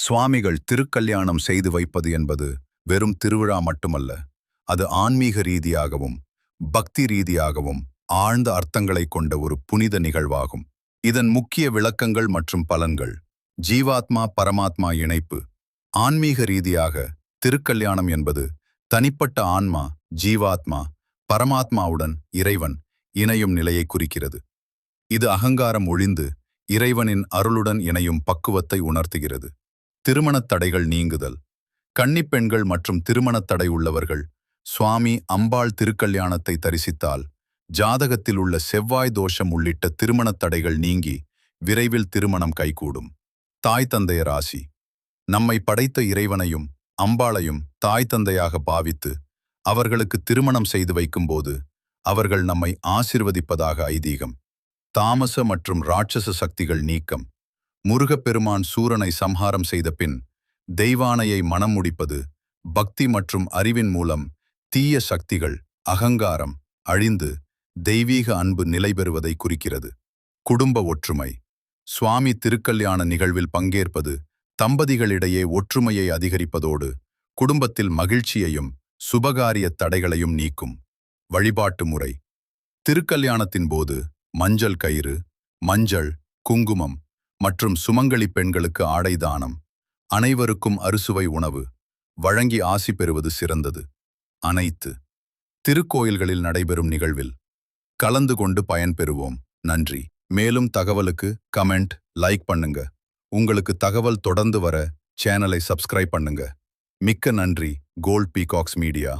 சுவாமிகள் திருக்கல்யாணம் செய்து வைப்பது என்பது வெறும் திருவிழா மட்டுமல்ல. அது ஆன்மீக ரீதியாகவும் பக்தி ரீதியாகவும் ஆழ்ந்த அர்த்தங்களைக் கொண்ட ஒரு புனித நிகழ்வாகும். இதன் முக்கிய விளக்கங்கள் மற்றும் பலன்கள்: ஜீவாத்மா பரமாத்மா இணைப்பு. ஆன்மீக ரீதியாக திருக்கல்யாணம் என்பது தனிப்பட்ட ஆன்மா ஜீவாத்மா பரமாத்மாவுடன் இறைவன் இணையும் நிலையை குறிக்கிறது. இது அகங்காரம் ஒழிந்து இறைவனின் அருளுடன் இணையும் பக்குவத்தை உணர்த்துகிறது. திருமணத் தடைகள் நீங்குதல். கன்னிப் பெண்கள் மற்றும் திருமணத் தடை உள்ளவர்கள் சுவாமி அம்பாள் திருக்கல்யாணத்தை தரிசித்தால் ஜாதகத்தில் உள்ள செவ்வாய் தோஷம் உள்ளிட்ட திருமணத் தடைகள் நீங்கி விரைவில் திருமணம் கைகூடும். தாய் தந்தையர் ஆசி. நம்மை படைத்த இறைவனையும் அம்பாளையும் தாய் தந்தையாக பாவித்து அவர்களுக்கு திருமணம் செய்து வைக்கும்போது அவர்கள் நம்மை ஆசிர்வதிப்பதாக ஐதீகம். தாமச மற்றும் ராட்சச சக்திகள் நீக்கம். முருகப்பெருமான் சூரனை சம்ஹாரம் செய்த பின் தெய்வானையை மனம் முடிப்பது பக்தி மற்றும் அறிவின் மூலம் தீய சக்திகள் அகங்காரம் அழிந்து தெய்வீக அன்பு நிலைபெறுவதை குறிக்கிறது. குடும்ப ஒற்றுமை. சுவாமி திருக்கல்யாண நிகழ்வில் பங்கேற்பது தம்பதிகளிடையே ஒற்றுமையை அதிகரிப்பதோடு குடும்பத்தில் மகிழ்ச்சியையும் சுபகாரிய தடைகளையும் நீக்கும். வழிபாட்டு முறை. திருக்கல்யாணத்தின் போது மஞ்சள் கயிறு, மஞ்சள், குங்குமம் மற்றும் சுமங்கலி பெண்களுக்கு ஆடை தானம், அனைவருக்கும் அறுசுவை உணவு வழங்கி ஆசி பெறுவது சிறந்தது. அனைத்து திருக்கோயில்களில் நடைபெறும் நிகழ்வில் கலந்து கொண்டு பயன்பெறுவோம். நன்றி. மேலும் தகவலுக்கு கமெண்ட், லைக் பண்ணுங்க. உங்களுக்கு தகவல் தொடர்ந்து வர சேனலை சப்ஸ்கிரைப் பண்ணுங்க. மிக்க நன்றி. Gold peacocks media.